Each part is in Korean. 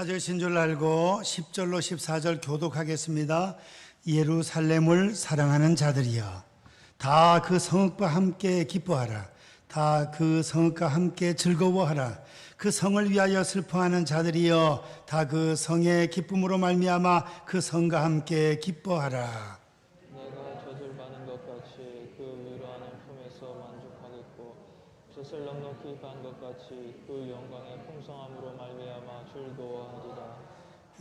사절신 줄 알고 10절로 14절 교독하겠습니다. 예루살렘을 사랑하는 자들이여, 다 그 성읍과 함께 기뻐하라. 다 그 성읍과 함께 즐거워하라. 그 성을 위하여 슬퍼하는 자들이여, 다 그 성의 기쁨으로 말미암아 그 성과 함께 기뻐하라. 내가 젖을 받는 것 같이 그 위로하는 품에서 만족하겠고, 젖을 넉넉히 받은 것 같이 그 영광의 풍성함으로 말미암아 즐거워하리라.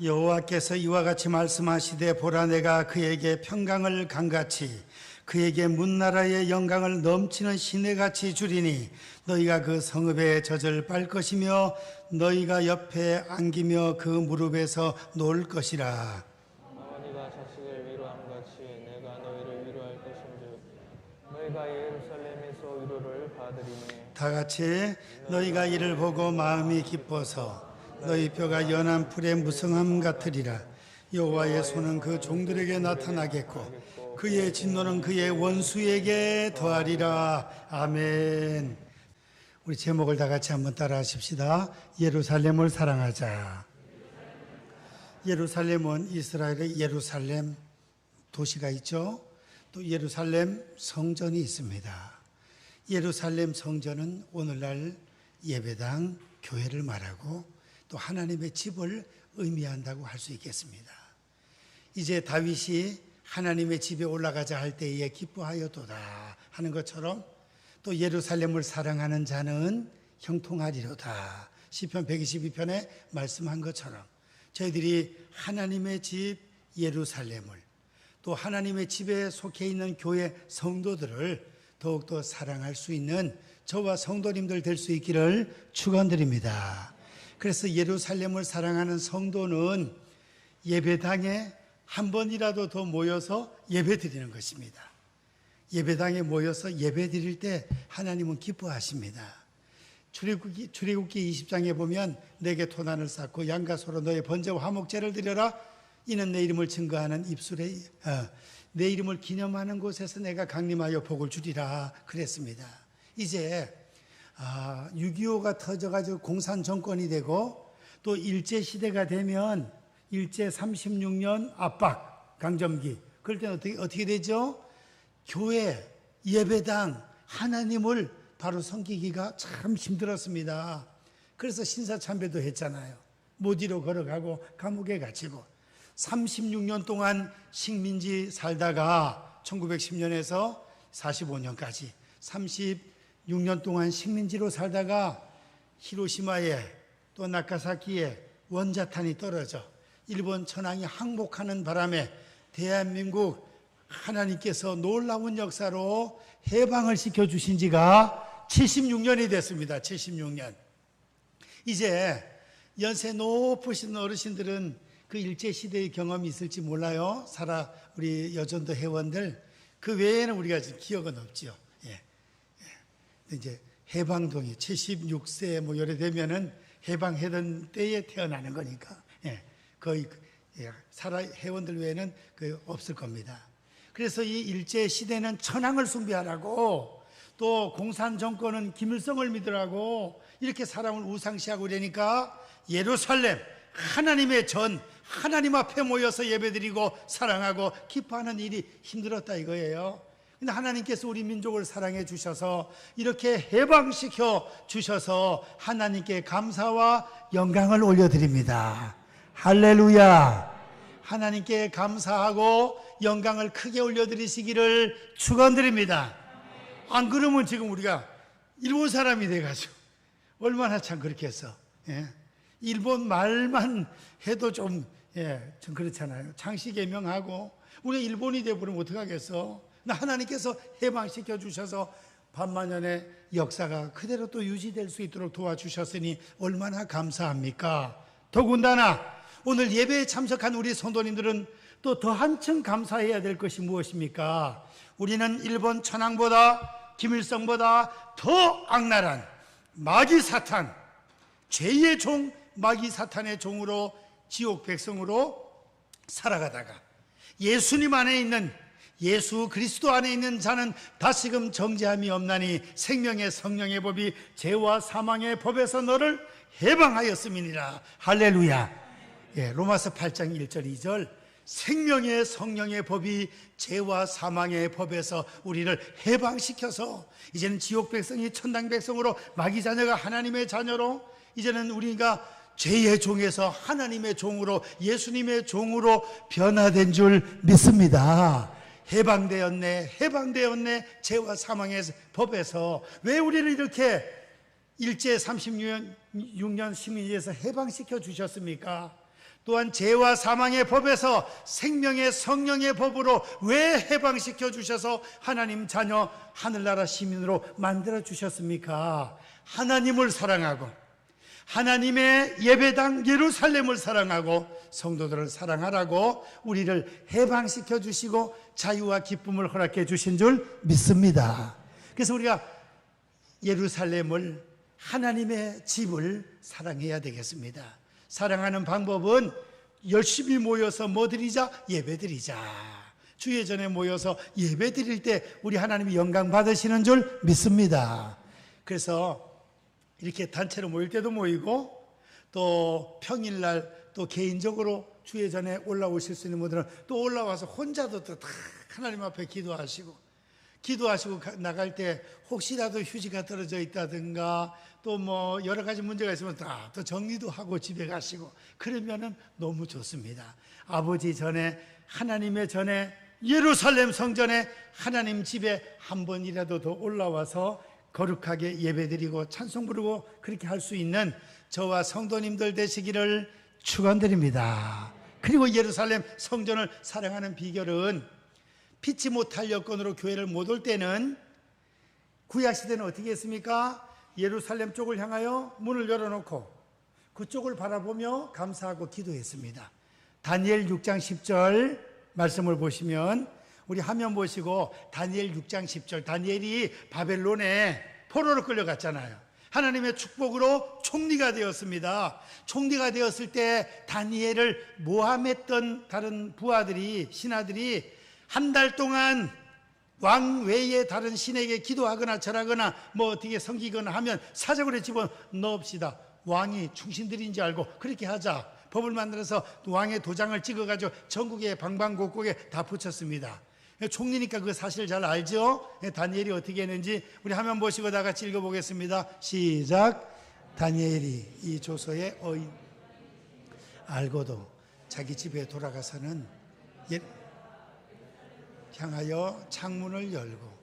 여호와께서 이와 같이 말씀하시되, 보라, 내가 그에게 평강을 강같이 그에게 문나라의 영광을 넘치는 시내같이 주리니, 너희가 그 성읍의 젖을 빨 것이며 너희가 옆에 안기며 그 무릎에서 놓을 것이라. 어머니가 자식을 위로함 같이 내가 너희를 위로할 것인즉 너희가 예루살렘에서 위로를 받으리니, 다 같이 너희가 이를 보고 마음이 기뻐서 너희 뼈가 연한 풀의 무성함 같으리라. 여호와의 손은 그 종들에게 나타나겠고 그의 진노는 그의 원수에게 더하리라. 아멘. 우리 제목을 다 같이 한번 따라 하십시다. 예루살렘을 사랑하자. 예루살렘은 이스라엘의 예루살렘 도시가 있죠. 또 예루살렘 성전이 있습니다. 예루살렘 성전은 오늘날 예배당, 교회를 말하고 또 하나님의 집을 의미한다고 할 수 있겠습니다. 이제 다윗이 하나님의 집에 올라가자 할 때에 기뻐하였도다 하는 것처럼, 또 예루살렘을 사랑하는 자는 형통하리로다 시편 122편에 말씀한 것처럼, 저희들이 하나님의 집 예루살렘을, 또 하나님의 집에 속해 있는 교회 성도들을 더욱더 사랑할 수 있는 저와 성도님들 될 수 있기를 축원드립니다. 그래서 예루살렘을 사랑하는 성도는 예배당에 한 번이라도 더 모여서 예배 드리는 것입니다. 예배당에 모여서 예배 드릴 때 하나님은 기뻐하십니다. 출애굽기 20장에 보면 내게 토난을 쌓고 양과 소로 너의 번제와 화목제를 드려라. 이는 내 이름을 증거하는 입술에 내 이름을 기념하는 곳에서 내가 강림하여 복을 주리라 그랬습니다. 이제 6.25가 터져가지고 공산 정권이 되고, 또 일제시대가 되면 일제 36년 압박, 강점기, 그럴 때는 어떻게 되죠? 교회, 예배당, 하나님을 바로 섬기기가 참 힘들었습니다. 그래서 신사참배도 했잖아요. 모디로 걸어가고 감옥에 갇히고 36년 동안 식민지 살다가 1910년에서 45년까지 36년 동안 식민지로 살다가 히로시마에 또 나가사키에 원자탄이 떨어져 일본 천황이 항복하는 바람에 대한민국 하나님께서 놀라운 역사로 해방을 시켜주신 지가 76년이 됐습니다. 76년. 이제 연세 높으신 어르신들은 그 일제시대의 경험이 있을지 몰라요. 우리 여전도 회원들. 그 외에는 우리가 지금 기억은 없죠. 이제 해방동이 76세 뭐 요래 되면은 해방하던 때에 태어나는 거니까 거의 회원들 외에는 없을 겁니다. 그래서 이 일제 시대는 천황을 숭배하라고, 또 공산 정권은 김일성을 믿으라고 이렇게 사람을 우상시하고 그러니까 예루살렘 하나님의 전, 하나님 앞에 모여서 예배드리고 사랑하고 기뻐하는 일이 힘들었다 이거예요. 근데 하나님께서 우리 민족을 사랑해 주셔서 이렇게 해방시켜 주셔서 하나님께 감사와 영광을 올려드립니다. 할렐루야. 하나님께 감사하고 영광을 크게 올려드리시기를 축원드립니다. 안 그러면 지금 우리가 일본 사람이 돼가지고 얼마나 참 그렇게 했어. 일본 말만 해도 좀 그렇잖아요. 창씨개명하고 우리가 일본이 돼버리면 어떡하겠어. 하나님께서 해방시켜 주셔서 반만년의 역사가 그대로 또 유지될 수 있도록 도와주셨으니 얼마나 감사합니까? 더군다나 오늘 예배에 참석한 우리 성도님들은 또 더 한층 감사해야 될 것이 무엇입니까? 우리는 일본 천황보다, 김일성보다 더 악랄한 마귀 사탄, 죄의 종 마귀 사탄의 종으로 지옥 백성으로 살아가다가 예수님 안에 있는, 예수 그리스도 안에 있는 자는 다시금 정죄함이 없나니 생명의 성령의 법이 죄와 사망의 법에서 너를 해방하였음이니라. 할렐루야. 로마서 8장 1절 2절 생명의 성령의 법이 죄와 사망의 법에서 우리를 해방시켜서 이제는 지옥 백성이 천당 백성으로 마귀 자녀가 하나님의 자녀로 이제는 우리가 죄의 종에서 하나님의 종으로 예수님의 종으로 변화된 줄 믿습니다. 해방되었네, 해방되었네. 죄와 사망의 법에서 왜 우리를 이렇게 일제 36년 심의에서 해방시켜 주셨습니까? 또한 죄와 사망의 법에서 생명의 성령의 법으로 왜 해방시켜 주셔서 하나님 자녀 하늘나라 시민으로 만들어 주셨습니까? 하나님을 사랑하고 하나님의 예배당 예루살렘을 사랑하고 성도들을 사랑하라고 우리를 해방시켜 주시고 자유와 기쁨을 허락해 주신 줄 믿습니다. 그래서 우리가 예루살렘을 하나님의 집을 사랑해야 되겠습니다. 사랑하는 방법은 열심히 모여서 뭐 드리자? 예배 드리자. 주의 전에 모여서 예배 드릴 때 우리 하나님이 영광 받으시는 줄 믿습니다. 그래서 이렇게 단체로 모일 때도 모이고 또 평일날 또 개인적으로 주의 전에 올라오실 수 있는 분들은 또 올라와서 혼자도 또 다 하나님 앞에 기도하시고 나갈 때 혹시라도 휴지가 떨어져 있다든가 또 뭐 여러 가지 문제가 있으면 다 또 정리도 하고 집에 가시고 그러면은 너무 좋습니다. 아버지 전에 하나님의 전에 예루살렘 성전에 하나님 집에 한 번이라도 더 올라와서 거룩하게 예배드리고 찬송 부르고 그렇게 할 수 있는 저와 성도님들 되시기를 축원드립니다. 그리고 예루살렘 성전을 사랑하는 비결은 피치 못할 여건으로 교회를 못 올 때는 구약시대는 어떻게 했습니까? 예루살렘 쪽을 향하여 문을 열어놓고 그쪽을 바라보며 감사하고 기도했습니다. 다니엘 6장 10절 말씀을 보시면 우리 화면 보시고 다니엘 6장 10절 다니엘이 바벨론에 포로로 끌려갔잖아요. 하나님의 축복으로 총리가 되었습니다. 총리가 되었을 때 다니엘을 모함했던 다른 부하들이 신하들이 한 달 동안 왕 외에 다른 신에게 기도하거나 절하거나 뭐 어떻게 섬기거나 하면 사적으로 집어넣읍시다. 왕이 충신들인 줄 알고 그렇게 하자. 법을 만들어서 왕의 도장을 찍어가지고 전국의 방방곡곡에 다 붙였습니다. 총리니까 그 사실 잘 알죠? 다니엘이 어떻게 했는지 우리 화면 보시고 다 같이 읽어보겠습니다. 시작. 다니엘이 이 조서의 어인 알고도 자기 집에 돌아가서는 향하여 창문을 열고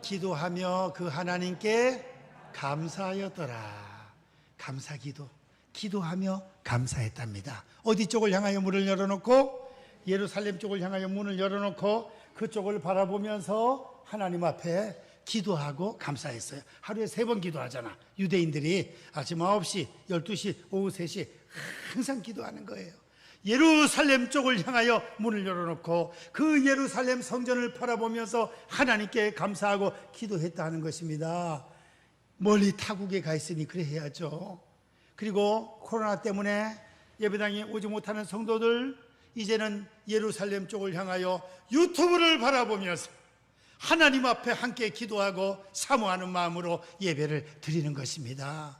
기도하며 그 하나님께 감사하였더라. 감사기도 기도하며 감사했답니다. 어디 쪽을 향하여 문을 열어놓고 예루살렘 쪽을 향하여 문을 열어놓고 그쪽을 바라보면서 하나님 앞에 기도하고 감사했어요. 하루에 3번 기도하잖아. 유대인들이 아침 9시, 12시, 오후 3시 항상 기도하는 거예요. 예루살렘 쪽을 향하여 문을 열어놓고 그 예루살렘 성전을 바라보면서 하나님께 감사하고 기도했다는 것입니다. 멀리 타국에 가 있으니 그래 해야죠. 그리고 코로나 때문에 예배당에 오지 못하는 성도들 이제는 예루살렘 쪽을 향하여 유튜브를 바라보면서 하나님 앞에 함께 기도하고 사모하는 마음으로 예배를 드리는 것입니다.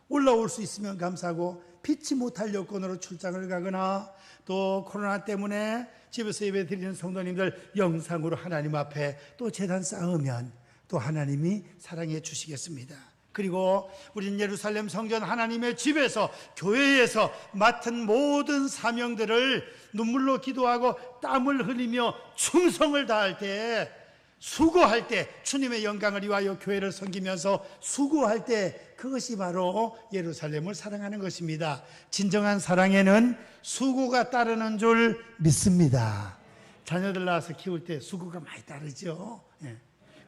올라올 수 있으면 감사하고 피치 못할 여건으로 출장을 가거나 또 코로나 때문에 집에서 예배 드리는 성도님들 영상으로 하나님 앞에 또 제단 쌓으면 또 하나님이 사랑해 주시겠습니다. 그리고 우리는 예루살렘 성전 하나님의 집에서 교회에서 맡은 모든 사명들을 눈물로 기도하고 땀을 흘리며 충성을 다할 때 수고할 때 주님의 영광을 위하여 교회를 섬기면서 수고할 때 그것이 바로 예루살렘을 사랑하는 것입니다. 진정한 사랑에는 수고가 따르는 줄 믿습니다. 자녀들 낳아서 키울 때 수고가 많이 따르죠.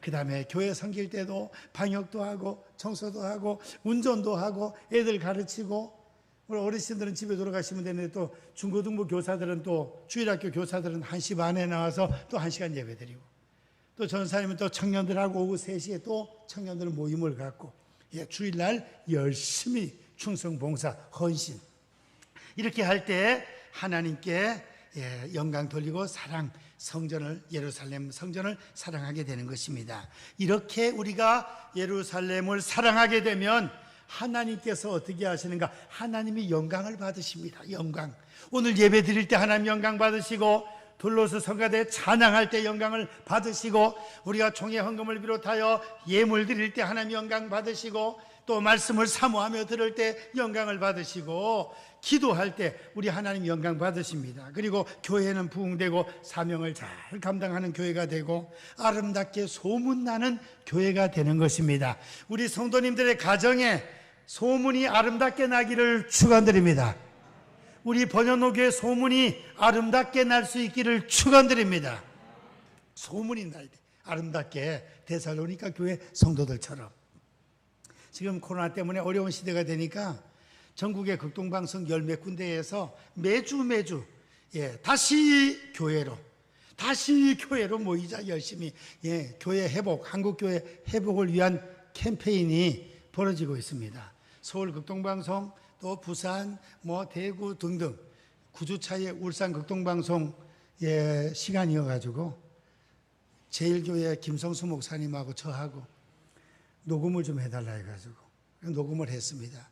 그 다음에 교회 섬길 때도 방역도 하고 청소도 하고 운전도 하고 애들 가르치고 우리 어르신들은 집에 돌아가시면 되는데 또 중고등부 교사들은 또 주일학교 교사들은 1시 반에 나와서 또 1시간 예배 드리고 또 전사님은 또 청년들하고 오후 3시에 또 청년들 모임을 갖고 주일날 열심히 충성, 봉사, 헌신 이렇게 할 때 하나님께 영광 돌리고 사랑, 성전을 예루살렘 성전을 사랑하게 되는 것입니다. 이렇게 우리가 예루살렘을 사랑하게 되면 하나님께서 어떻게 하시는가? 하나님이 영광을 받으십니다. 영광. 오늘 예배 드릴 때 하나님 영광 받으시고, 둘러서 성가대 찬양할 때 영광을 받으시고, 우리가 총회 헌금을 비롯하여 예물 드릴 때 하나님 영광 받으시고, 또 말씀을 사모하며 들을 때 영광을 받으시고, 기도할 때 우리 하나님 영광 받으십니다. 그리고 교회는 부흥되고 사명을 잘 감당하는 교회가 되고 아름답게 소문나는 교회가 되는 것입니다. 우리 성도님들의 가정에 소문이 아름답게 나기를 축원드립니다. 우리 번영로교회 소문이 아름답게 날 수 있기를 축원드립니다. 소문이 나야 돼. 아름답게 데살로니가 교회 성도들처럼. 지금 코로나 때문에 어려운 시대가 되니까 전국의 극동방송 열몇 군데에서 매주 다시 교회로 모이자 열심히 교회 회복, 한국교회 회복을 위한 캠페인이 벌어지고 있습니다. 서울 극동방송, 또 부산, 대구 등등 9주차의 울산 극동방송 시간이어가지고 제일교회 김성수 목사님하고 저하고 녹음을 좀 해달라 해가지고 녹음을 했습니다.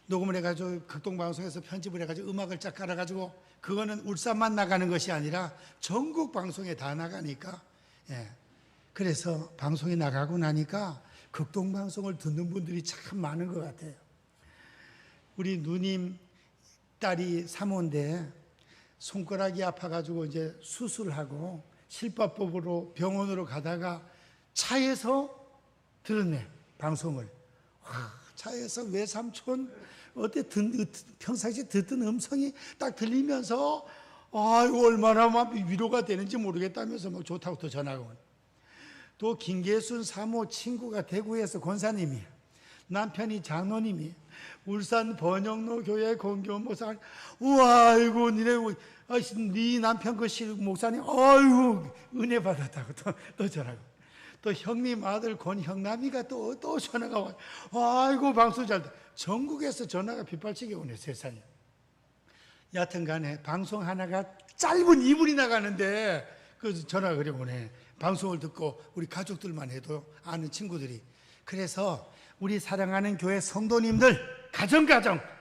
녹음을 해가지고 극동방송에서 편집을 해가지고 음악을 쫙 깔아가지고 그거는 울산만 나가는 것이 아니라 전국 방송에 다 나가니까 그래서 방송이 나가고 나니까 극동방송을 듣는 분들이 참 많은 것 같아요. 우리 누님 딸이 사모인데 손가락이 아파가지고 이제 수술하고 실밥법으로 병원으로 가다가 차에서 들었네, 방송을. 차에서 외삼촌 평상시에 듣던 음성이 딱 들리면서 아이고 얼마나 막 위로가 되는지 모르겠다면서 막 좋다고 또 전화가 오네. 또 김계순 사모 친구가 대구에서 권사님이, 남편이 장로님이, 울산 번영로 교회 권교 목사, 우와 아이고 네 남편 그 목사님 아이고 은혜 받았다고 또 전화가. 또 형님 아들 권형남이가 또 전화가 와요. 아이고 방송 잘 돼. 전국에서 전화가 빗발치게 오네, 세상에. 여하튼 간에 방송 하나가 짧은 2분이 나가는데 그 전화가 그래 오네. 방송을 듣고 우리 가족들만 해도 아는 친구들이. 그래서 우리 사랑하는 교회 성도님들, 가정,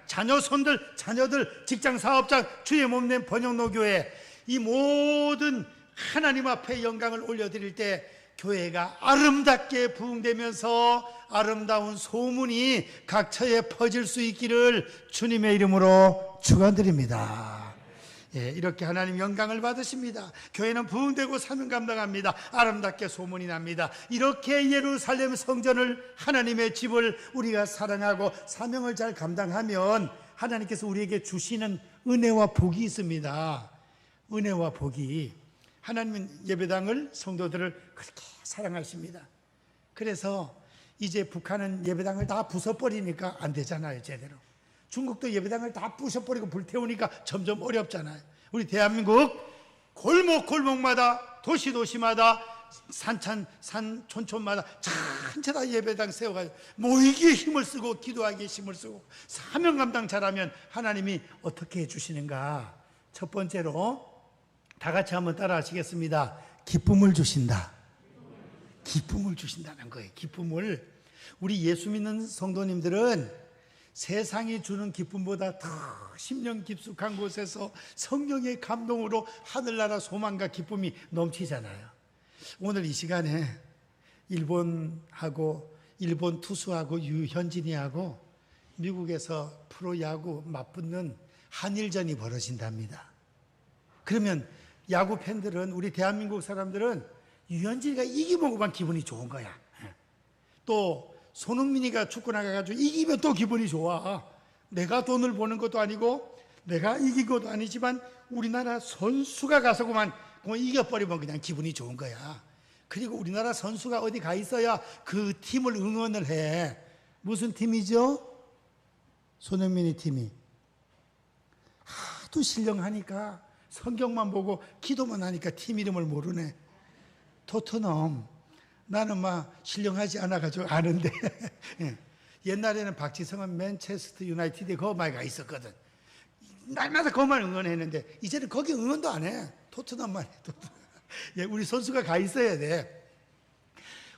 자녀, 손들, 자녀들, 직장, 사업장, 주의 몸된 번영로 교회, 이 모든 하나님 앞에 영광을 올려드릴 때 교회가 아름답게 부흥되면서 아름다운 소문이 각처에 퍼질 수 있기를 주님의 이름으로 축원드립니다. 이렇게 하나님 영광을 받으십니다. 교회는 부흥되고 사명 감당합니다. 아름답게 소문이 납니다. 이렇게 예루살렘 성전을, 하나님의 집을 우리가 사랑하고 사명을 잘 감당하면 하나님께서 우리에게 주시는 은혜와 복이 있습니다. 은혜와 복이. 하나님은 예배당을, 성도들을 그렇게 사랑하십니다. 그래서 이제 북한은 예배당을 다 부숴버리니까 안 되잖아요, 제대로. 중국도 예배당을 다 부숴버리고 불태우니까 점점 어렵잖아요. 우리 대한민국 골목골목마다, 도시도시마다, 산촌촌마다 전체 다 예배당 세워가지고 모이기에 힘을 쓰고 기도하기에 힘을 쓰고 사명 감당 잘하면 하나님이 어떻게 해주시는가. 첫 번째로 다 같이 한번 따라 하시겠습니다. 기쁨을 주신다. 기쁨을 주신다는 거예요. 기쁨을. 우리 예수 믿는 성도님들은 세상이 주는 기쁨보다 더 심령 깊숙한 곳에서 성령의 감동으로 하늘나라 소망과 기쁨이 넘치잖아요. 오늘 이 시간에 일본 투수하고 유현진이하고 미국에서 프로야구 맞붙는 한일전이 벌어진답니다. 그러면 야구 팬들은, 우리 대한민국 사람들은 유현진이가 이기면 기분이 좋은 거야. 또 손흥민이가 축구 나가가지고 이기면 또 기분이 좋아. 내가 돈을 버는 것도 아니고 내가 이긴 것도 아니지만 우리나라 선수가 가서 그만 이겨버리면 그냥 기분이 좋은 거야. 그리고 우리나라 선수가 어디 가 있어야 그 팀을 응원을 해. 무슨 팀이죠? 손흥민이 팀이. 하도 신령하니까 성경만 보고 기도만 하니까 팀 이름을 모르네. 토트넘. 나는 막 신령하지 않아가지고 아는데 옛날에는 박지성은 맨체스터 유나이티드에 거기 가 있었거든. 날마다 거기만 응원했는데 이제는 거기 응원도 안 해. 토트넘만 해. 우리 선수가 가 있어야 돼.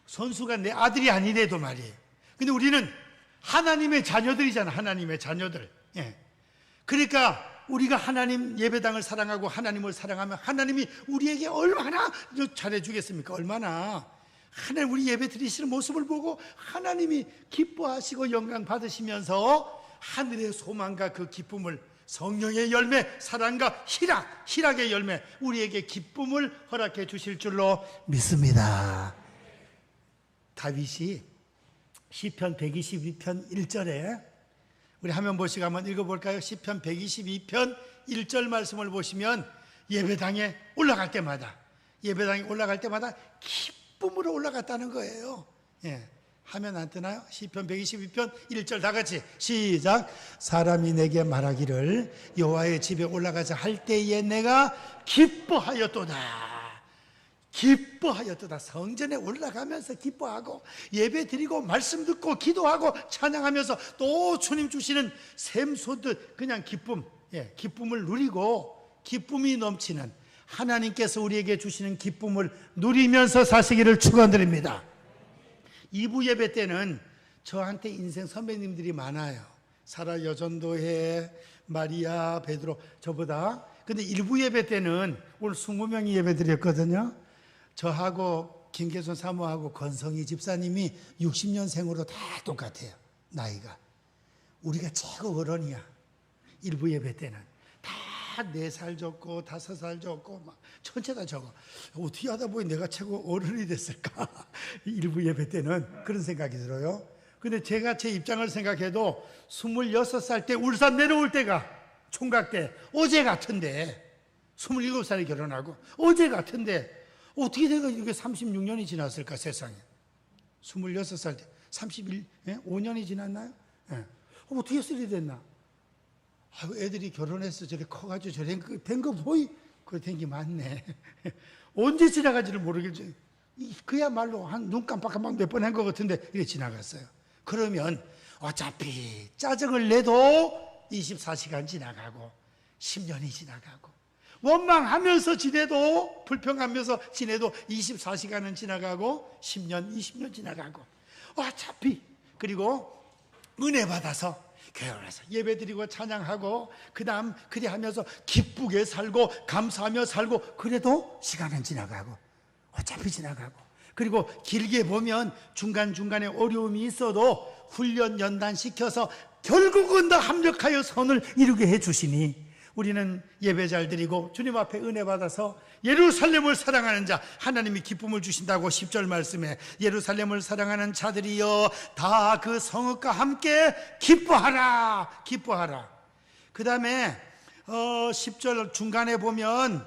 선수가 내 아들이 아니래도 말이에요. 근데 우리는 하나님의 자녀들이잖아. 하나님의 자녀들. 예. 그러니까 우리가 하나님 예배당을 사랑하고 하나님을 사랑하면 하나님이 우리에게 얼마나 잘해주겠습니까? 얼마나. 하나님 우리 예배 드리시는 모습을 보고 하나님이 기뻐하시고 영광 받으시면서 하늘의 소망과 그 기쁨을, 성령의 열매, 사랑과 희락의 열매, 우리에게 기쁨을 허락해 주실 줄로 믿습니다. 다윗이 시편 122편 1절에 우리 화면 보시고 한번 읽어볼까요? 시편 122편 1절 말씀을 보시면 예배당에 올라갈 때마다 기쁨으로 올라갔다는 거예요. 예. 화면 안 뜨나요? 시편 122편 1절 다 같이 시작. 사람이 내게 말하기를 여호와의 집에 올라가자 할 때에 내가 기뻐하였도다. 성전에 올라가면서 기뻐하고 예배 드리고 말씀 듣고 기도하고 찬양하면서 또 주님 주시는 샘솟듯 그냥 기쁨, 기쁨을 누리고 기쁨이 넘치는 하나님께서 우리에게 주시는 기쁨을 누리면서 사시기를 축원드립니다. 2부 예배 때는 저한테 인생 선배님들이 많아요. 사라 여전도회, 마리아, 베드로, 저보다. 근데 1부 예배 때는 오늘 20명이 예배 드렸거든요. 저하고 김계순 사모하고 건성희 집사님이 60년생으로 다 똑같아요. 나이가. 우리가 최고 어른이야. 1부 예배 때는. 다 4살 적고 5살 적고 막 전체 다 적어. 어떻게 하다 보니 내가 최고 어른이 됐을까? 1부 예배 때는 그런 생각이 들어요. 근데 제가 제 입장을 생각해도 26살 때 울산 내려올 때가 총각 때 어제 같은데 27살에 결혼하고 어제 같은데 어떻게 내가 이게 36년이 지났을까 세상에. 26살 때 5년이 지났나요? 예. 어떻게 쓰리 됐나? 애들이 결혼해서 저렇게 커가지고 저래 된 거 보이? 그거 된 게 많네. 언제 지나가지를 모르겠지. 그야말로 한 눈 깜빡깜빡 몇 번 한 것 같은데 이게 지나갔어요. 그러면 어차피 짜증을 내도 24시간 지나가고 10년이 지나가고 원망하면서 지내도 불평하면서 지내도 24시간은 지나가고 10년, 20년 지나가고 어차피 그리고 은혜 받아서 교회 와서 예배드리고 찬양하고 그 다음 그리 하면서 기쁘게 살고 감사하며 살고 그래도 시간은 지나가고 어차피 지나가고 그리고 길게 보면 중간중간에 어려움이 있어도 훈련 연단시켜서 결국은 다 합력하여 선을 이루게 해주시니 우리는 예배 잘 드리고 주님 앞에 은혜 받아서 예루살렘을 사랑하는 자 하나님이 기쁨을 주신다고 10절 말씀에 예루살렘을 사랑하는 자들이여 다 그 성읍과 함께 기뻐하라. 그 다음에 10절 중간에 보면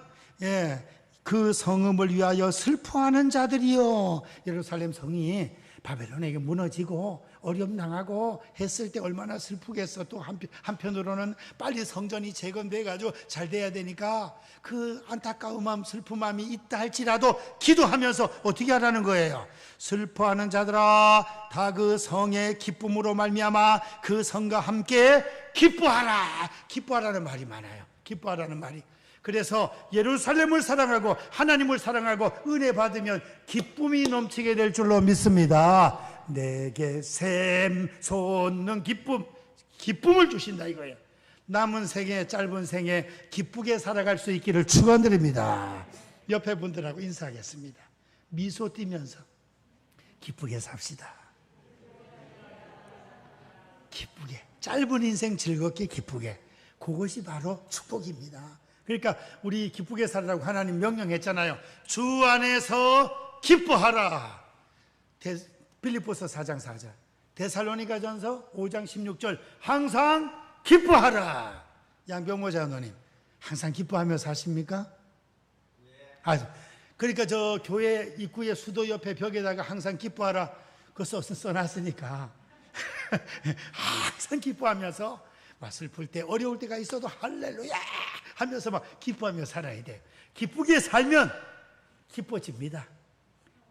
그 성읍을 위하여 슬퍼하는 자들이여. 예루살렘 성이 바벨론에게 무너지고 어려움 당하고 했을 때 얼마나 슬프겠어. 또 한편으로는 빨리 성전이 재건돼 가지고 잘 돼야 되니까 그 안타까운 마음 슬픈 마음이 있다 할지라도 기도하면서 어떻게 하라는 거예요? 슬퍼하는 자들아 다 그 성의 기쁨으로 말미암아 그 성과 함께 기뻐하라. 기뻐하라는 말이 많아요. 기뻐하라는 말이. 그래서 예루살렘을 사랑하고 하나님을 사랑하고 은혜 받으면 기쁨이 넘치게 될 줄로 믿습니다. 내게 샘솟는 기쁨을 주신다 이거예요. 남은 생에 짧은 생에 기쁘게 살아갈 수 있기를 축원드립니다. 옆에 분들하고 인사하겠습니다. 미소 띠면서 기쁘게 삽시다. 기쁘게 짧은 인생 즐겁게 기쁘게 그것이 바로 축복입니다. 그러니까 우리 기쁘게 살라고 하나님 명령했잖아요. 주 안에서 기뻐하라. 빌립보서 4장 4절 데살로니가전서 5장 16절 항상 기뻐하라. 양병모 장로님 항상 기뻐하며 사십니까? 그러니까 저 교회 입구에 수도 옆에 벽에다가 항상 기뻐하라 그거 써놨으니까 항상 기뻐하면서 막 슬플 때 어려울 때가 있어도 할렐루야 하면서 막 기뻐하며 살아야 돼요. 기쁘게 살면 기뻐집니다.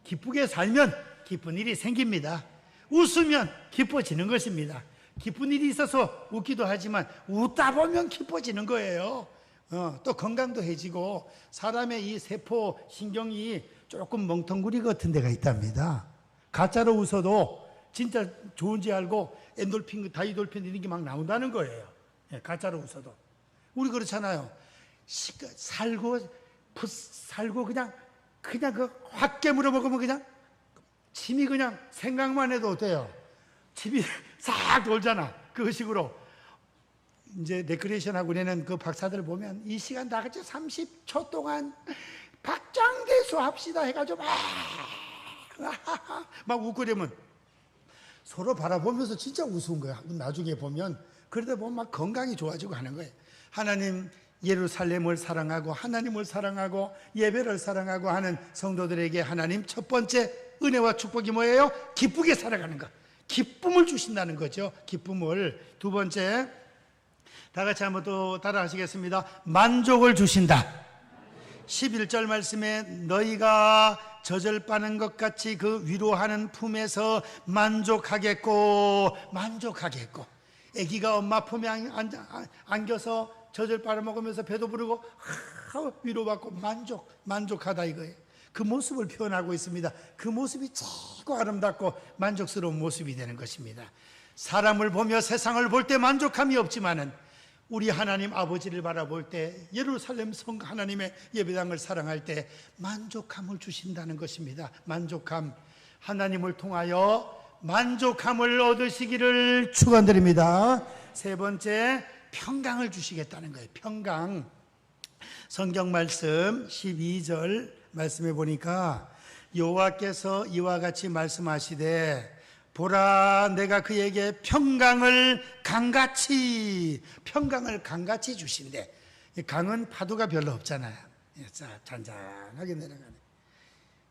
기쁘게 살면 기쁜 일이 생깁니다. 웃으면 기뻐지는 것입니다. 기쁜 일이 있어서 웃기도 하지만 웃다 보면 기뻐지는 거예요. 또 건강도 해지고 사람의 이 세포 신경이 조금 멍텅구리 같은 데가 있답니다. 가짜로 웃어도 진짜 좋은지 알고 엔돌핀, 다이돌핀 이런 게 막 나온다는 거예요. 예, 가짜로 웃어도. 우리 그렇잖아요. 살고 그냥 그확 깨물어 먹으면 그냥 침이 그냥 생각만 해도 어때요? 침이 싹 돌잖아. 그 식으로. 이제 레크레이션 학원에는 그 박사들 보면 이 시간 다 같이 30초 동안 박장대소 합시다 해가지고 막 웃고 그러면 서로 바라보면서 진짜 우스운 거야. 나중에 보면. 그러다 보면 막 건강이 좋아지고 하는 거예요. 하나님 예루살렘을 사랑하고 하나님을 사랑하고 예배를 사랑하고 하는 성도들에게 하나님 첫 번째 은혜와 축복이 뭐예요? 기쁘게 살아가는 것. 기쁨을 주신다는 거죠. 기쁨을. 두 번째, 다 같이 한번 또 따라 하시겠습니다. 만족을 주신다. 11절 말씀에 너희가 젖을 빠는 것 같이 그 위로하는 품에서 만족하겠고. 아기가 엄마 품에 안겨서 젖을 빨아먹으면서 배도 부르고 위로받고 만족하다 이거예요. 그 모습을 표현하고 있습니다. 그 모습이 최고 아름답고 만족스러운 모습이 되는 것입니다. 사람을 보며 세상을 볼 때 만족함이 없지만은 우리 하나님 아버지를 바라볼 때, 예루살렘 성 하나님의 예배당을 사랑할 때 만족함을 주신다는 것입니다. 만족함. 하나님을 통하여 만족함을 얻으시기를 축원드립니다. 세 번째, 평강을 주시겠다는 거예요. 평강. 성경 말씀 12절 말씀해 보니까 여호와께서 이와 같이 말씀하시되 보라 내가 그에게 평강을 강같이 주신대. 강은 파도가 별로 없잖아요. 잔잔하게 내려가네.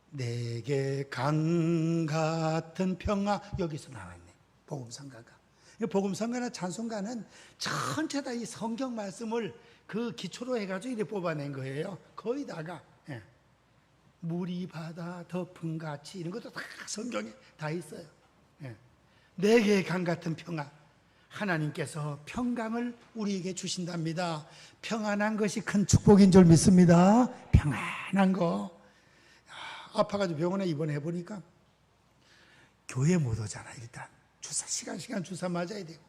내게 강 같은 평화. 여기서 나왔네. 복음성가가. 복음성가나 찬송가는 전체 다 이 성경 말씀을 그 기초로 해가지고 이렇게 뽑아낸 거예요. 거의 다가. 물이 바다 덮은 같이 이런 것도 다 성경에 다 있어요. 내게 강 같은 평화. 하나님께서 평강을 우리에게 주신답니다. 평안한 것이 큰 축복인 줄 믿습니다. 평안한 거. 아파가지고 병원에 입원해 보니까 교회 못 오잖아. 일단 주사 시간 주사 맞아야 되고,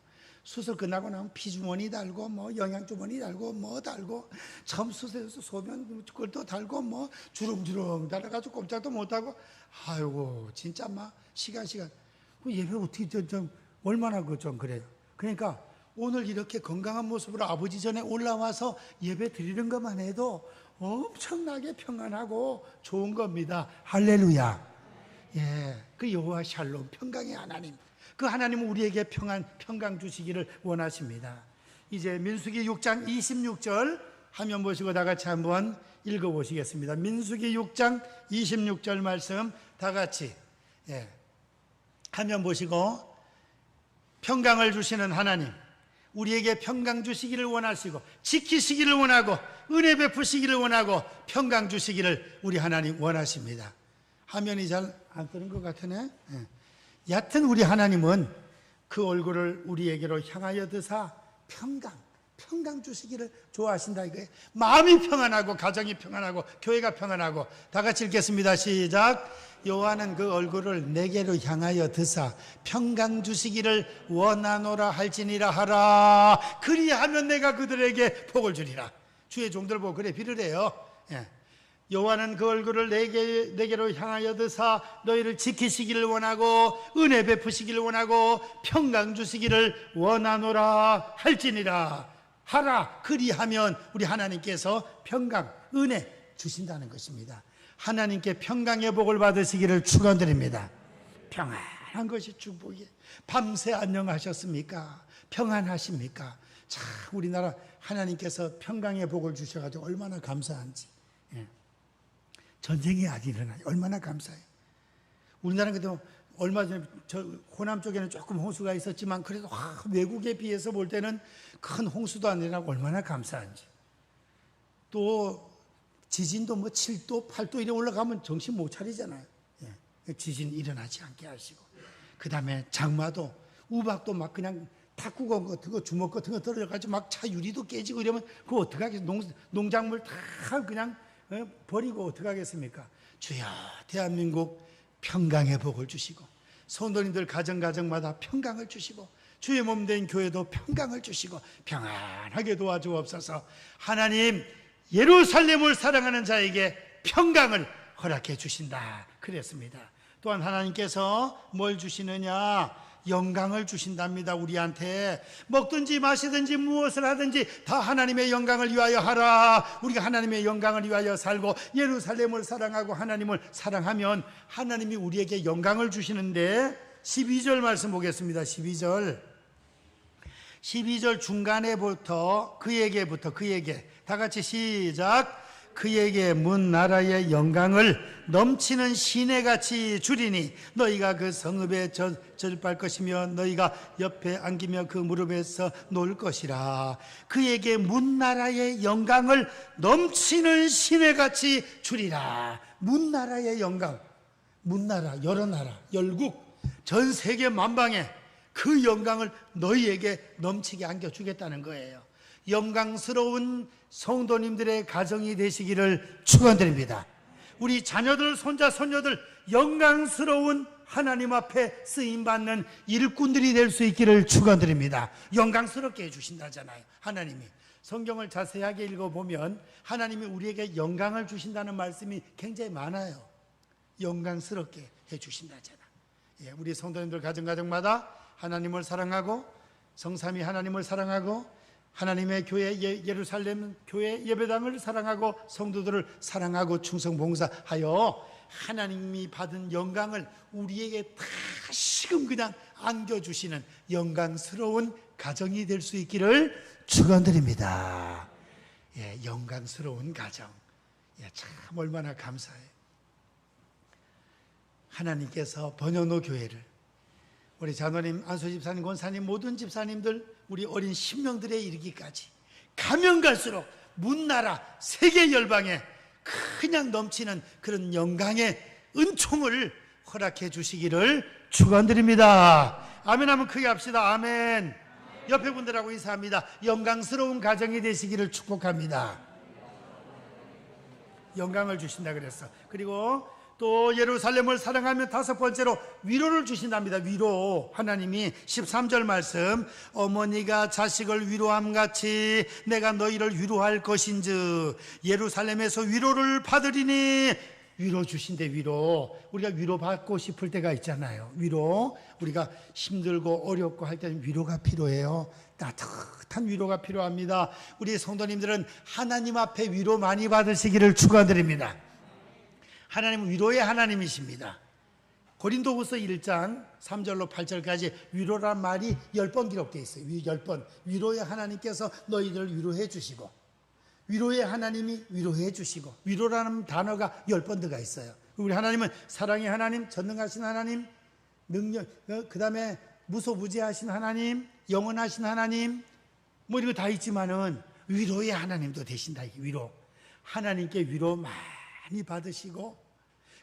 수술 끝나고 나면 피주머니 달고 뭐 영양주머니 달고 뭐 달고, 처음 수술해서 소변 그것도 달고 뭐 주렁주렁 달아가지고 꼼짝도 못하고, 아이고 진짜 막 시간 그 예배 어떻게 좀 얼마나 좀 그래요. 그러니까 오늘 이렇게 건강한 모습으로 아버지 전에 올라와서 예배 드리는 것만 해도 엄청나게 평안하고 좋은 겁니다. 할렐루야. 예, 그 여호와 샬롬, 평강의 하나님, 그 하나님은 우리에게 평강 주시기를 원하십니다. 이제 민수기 6장 26절 화면 보시고 다 같이 한번 읽어보시겠습니다. 민수기 6장 26절 말씀 다 같이, 예, 화면 보시고, 평강을 주시는 하나님, 우리에게 평강 주시기를 원하시고 지키시기를 원하고 은혜 베푸시기를 원하고 평강 주시기를 우리 하나님 원하십니다. 화면이 잘 안 뜨는 것 같으네. 여하튼 우리 하나님은 그 얼굴을 우리에게로 향하여 드사 평강 주시기를 좋아하신다 이거예요. 마음이 평안하고 가정이 평안하고 교회가 평안하고. 다 같이 읽겠습니다. 시작. 여호와는 그 얼굴을 내게로 향하여 드사 평강 주시기를 원하노라 할지니라 하라. 그리하면 내가 그들에게 복을 주리라. 주의 종들 보고 그래 비르래요. 여호와는 그 얼굴을 내게로 향하여 드사 너희를 지키시기를 원하고 은혜 베푸시기를 원하고 평강 주시기를 원하노라 할지니라 하라. 그리하면 우리 하나님께서 평강, 은혜 주신다는 것입니다. 하나님께 평강의 복을 받으시기를 축원드립니다. 평안한 것이 축복이에요. 밤새 안녕하셨습니까? 평안하십니까? 자, 우리나라 하나님께서 평강의 복을 주셔가지고 얼마나 감사한지. 전쟁이 아직 일어나요. 얼마나 감사해요. 우리나라는 그래도 얼마 전에 저 호남 쪽에는 조금 홍수가 있었지만 그래도 외국에 비해서 볼 때는 큰 홍수도 안 일어나고 얼마나 감사한지. 또 지진도 뭐 7도, 8도 이래 올라가면 정신 못 차리잖아요. 지진 일어나지 않게 하시고. 그 다음에 장마도, 우박도 막 그냥 탁구공 같은 거, 주먹 같은 거 떨어져가지고 막 차 유리도 깨지고 이러면 그거 어떡하겠어요? 농작물 다 그냥 버리고 어떡하겠습니까? 주여, 대한민국 평강의 복을 주시고 성도님들 가정마다 평강을 주시고 주의 몸 된 교회도 평강을 주시고 평안하게 도와주옵소서. 하나님, 예루살렘을 사랑하는 자에게 평강을 허락해 주신다 그랬습니다. 또한 하나님께서 뭘 주시느냐? 영광을 주신답니다. 우리한테 먹든지 마시든지 무엇을 하든지 다 하나님의 영광을 위하여 하라. 우리가 하나님의 영광을 위하여 살고 예루살렘을 사랑하고 하나님을 사랑하면 하나님이 우리에게 영광을 주시는데 12절 말씀 보겠습니다. 12절 중간에부터 그에게 다 같이 시작. 그에게 문 나라의 영광을 넘치는 시내같이 주리니 너희가 그 성읍에 젖을 것이며 너희가 옆에 안기며 그 무릎에서 놓을 것이라. 그에게 문 나라의 영광을 넘치는 시내같이 주리라. 문 나라의 영광, 문 나라, 여러 나라, 열국, 전 세계 만방에 그 영광을 너희에게 넘치게 안겨주겠다는 거예요. 영광스러운 성도님들의 가정이 되시기를 축원드립니다. 우리 자녀들, 손자, 손녀들 영광스러운 하나님 앞에 쓰임받는 일꾼들이 될 수 있기를 축원드립니다. 영광스럽게 해주신다잖아요. 하나님이 성경을 자세하게 읽어보면 하나님이 우리에게 영광을 주신다는 말씀이 굉장히 많아요. 영광스럽게 해주신다잖아. 우리 성도님들 가정마다 하나님을 사랑하고 성삼위 하나님을 사랑하고 하나님의 교회 예루살렘 교회 예배당을 사랑하고 성도들을 사랑하고 충성봉사하여 하나님이 받은 영광을 우리에게 다시금 그냥 안겨주시는 영광스러운 가정이 될 수 있기를 축원드립니다. 영광스러운 가정, 참 얼마나 감사해요. 하나님께서 번연호 교회를 우리 장로님, 안수 집사님, 권사님, 모든 집사님들 우리 어린 신명들에 이르기까지 가면 갈수록 문나라 세계 열방에 그냥 넘치는 그런 영광의 은총을 허락해 주시기를 축원드립니다. 아멘 하면 크게 합시다. 아멘. 옆에 분들하고 인사합니다. 영광스러운 가정이 되시기를 축복합니다. 영광을 주신다 그랬어. 그리고 또 예루살렘을 사랑하면 다섯 번째로 위로를 주신답니다. 위로. 하나님이 13절 말씀, 어머니가 자식을 위로함같이 내가 너희를 위로할 것인즉 예루살렘에서 위로를 받으리니. 위로 주신대. 위로. 우리가 위로받고 싶을 때가 있잖아요. 위로. 우리가 힘들고 어렵고 할 때는 위로가 필요해요. 따뜻한 위로가 필요합니다. 우리 성도님들은 하나님 앞에 위로 많이 받으시기를 축원드립니다. 하나님은 위로의 하나님이십니다. 고린도후서 1장 3절로 8절까지 위로란 말이 10번 기록되어 있어요. 10번. 위로의 하나님께서 너희들을 위로해 주시고, 위로의 하나님이 위로해 주시고, 위로라는 단어가 10번 들어가 있어요. 우리 하나님은 사랑의 하나님, 전능하신 하나님, 능력, 그 다음에 무소부지하신 하나님, 영원하신 하나님, 뭐 이런 거 다 있지만은 위로의 하나님도 되신다. 위로. 하나님께 위로 많이 받으시고,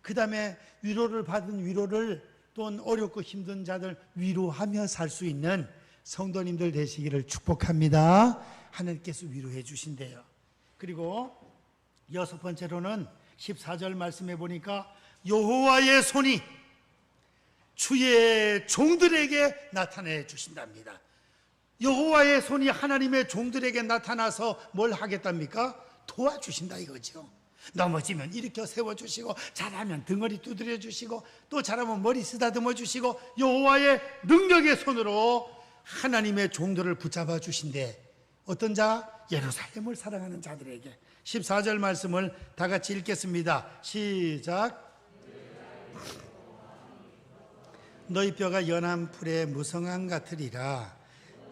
그 다음에 위로를 받은 위로를 또 어렵고 힘든 자들 위로하며 살 수 있는 성도님들 되시기를 축복합니다. 하나님께서 위로해 주신대요. 그리고 여섯 번째로는 14절 말씀해 보니까 여호와의 손이 주의 종들에게 나타내 주신답니다. 여호와의 손이 하나님의 종들에게 나타나서 뭘 하겠답니까? 도와주신다 이거죠. 넘어지면 일으켜 세워주시고, 잘하면 등허리 두드려 주시고, 또 잘하면 머리 쓰다듬어 주시고, 여호와의 능력의 손으로 하나님의 종들을 붙잡아 주신대. 어떤 자? 예루살렘을 사랑하는 자들에게. 14절 말씀을 다 같이 읽겠습니다. 시작. 너희 뼈가 연한 풀의 무성함 같으리라.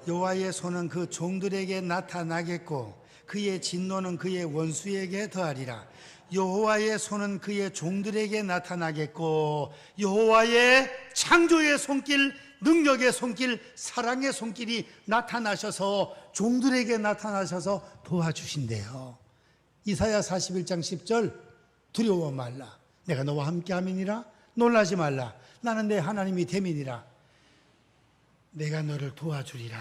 여호와의 손은 그 종들에게 나타나겠고 그의 진노는 그의 원수에게 더하리라. 여호와의 손은 그의 종들에게 나타나겠고, 여호와의 창조의 손길, 능력의 손길, 사랑의 손길이 나타나셔서 종들에게 나타나셔서 도와주신대요. 이사야 41장 10절, 두려워 말라. 내가 너와 함께함이니라. 놀라지 말라. 나는 내 하나님이 됨이니라. 내가 너를 도와주리라.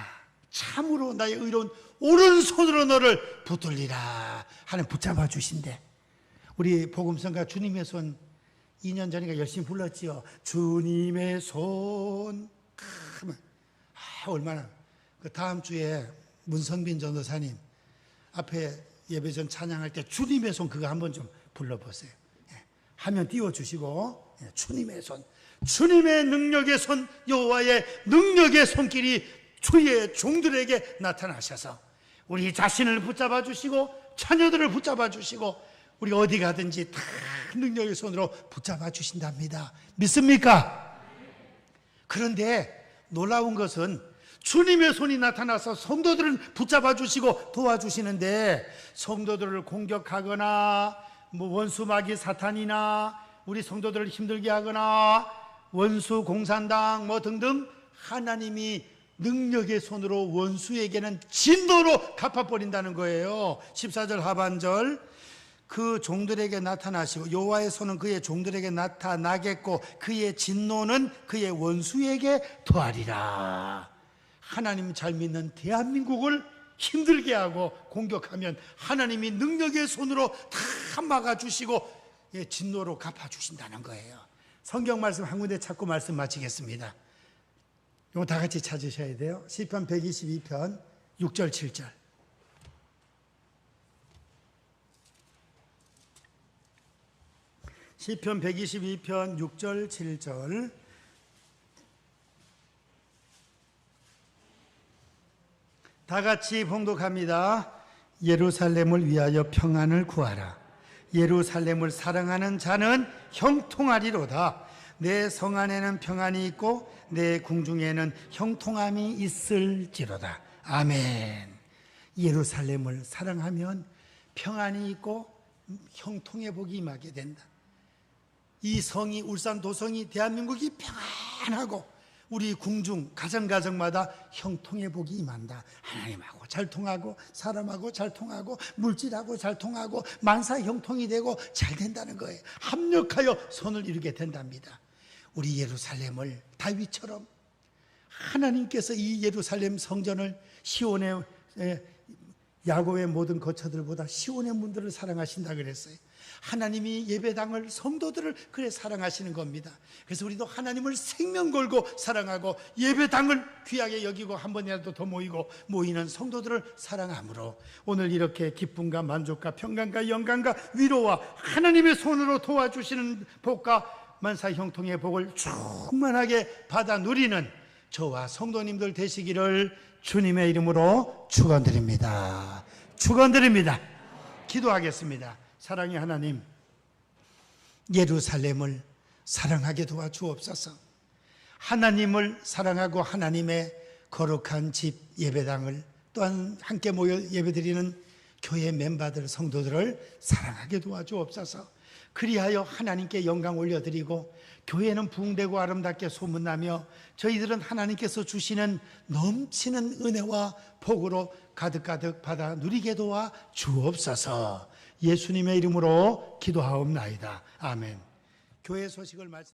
참으로 나의 의로운 오른손으로 너를 붙들리라. 하나님 붙잡아 주신대. 우리 복음성가 주님의 손 2년 전인가 열심히 불렀지요. 주님의 손. 얼마나. 그 다음 주에 문성빈 전도사님 앞에 예배전 찬양할 때 주님의 손 그거 한번 좀 불러보세요. 화면 띄워주시고, 주님의 손, 주님의 능력의 손, 여호와의 능력의 손길이 주의 종들에게 나타나셔서 우리 자신을 붙잡아 주시고 자녀들을 붙잡아 주시고 우리 어디 가든지 다 능력의 손으로 붙잡아 주신답니다. 믿습니까? 그런데 놀라운 것은 주님의 손이 나타나서 성도들을 붙잡아 주시고 도와주시는데 성도들을 공격하거나 원수 마귀 사탄이나 우리 성도들을 힘들게 하거나 원수 공산당 등등 하나님이 능력의 손으로 원수에게는 진노로 갚아버린다는 거예요. 14절 하반절 그 종들에게 나타나시고 여호와의 손은 그의 종들에게 나타나겠고 그의 진노는 그의 원수에게 더하리라. 하나님 잘 믿는 대한민국을 힘들게 하고 공격하면 하나님이 능력의 손으로 다 막아주시고 진노로 갚아주신다는 거예요. 성경 말씀 한 군데 찾고 말씀 마치겠습니다. 이거 다 같이 찾으셔야 돼요. 시편 122편 6절 7절. 시편 122편 6절 7절. 다 같이 봉독합니다. 예루살렘을 위하여 평안을 구하라. 예루살렘을 사랑하는 자는 형통하리로다. 내 성 안에는 평안이 있고 내 궁중에는 형통함이 있을지로다. 아멘. 예루살렘을 사랑하면 평안이 있고 형통의 복이 임하게 된다. 이 성이 울산 도성이 대한민국이 평안하고 우리 궁중 가정가정마다 형통의 복이 임한다. 하나님하고 잘 통하고 사람하고 잘 통하고 물질하고 잘 통하고 만사 형통이 되고 잘 된다는 거예요. 합력하여 선을 이루게 된답니다. 우리 예루살렘을 다윗처럼 하나님께서 이 예루살렘 성전을 시온의 야곱의 모든 거처들보다 시온의 문들을 사랑하신다 그랬어요. 하나님이 예배당을 성도들을 그래 사랑하시는 겁니다. 그래서 우리도 하나님을 생명 걸고 사랑하고 예배당을 귀하게 여기고 한 번이라도 더 모이는 성도들을 사랑함으로 오늘 이렇게 기쁨과 만족과 평강과 영광과 위로와 하나님의 손으로 도와주시는 복과 만사 형통의 복을 충만하게 받아 누리는 저와 성도님들 되시기를 주님의 이름으로 축원드립니다. 축원드립니다. 기도하겠습니다. 사랑의 하나님, 예루살렘을 사랑하게 도와주옵소서. 하나님을 사랑하고 하나님의 거룩한 집 예배당을 또한 함께 모여 예배드리는 교회 멤버들 성도들을 사랑하게 도와주옵소서. 그리하여 하나님께 영광 올려드리고 교회는 부흥되고 아름답게 소문나며 저희들은 하나님께서 주시는 넘치는 은혜와 복으로 가득가득 받아 누리게 도와 주옵소서. 예수님의 이름으로 기도하옵나이다. 아멘. 교회 소식을 말씀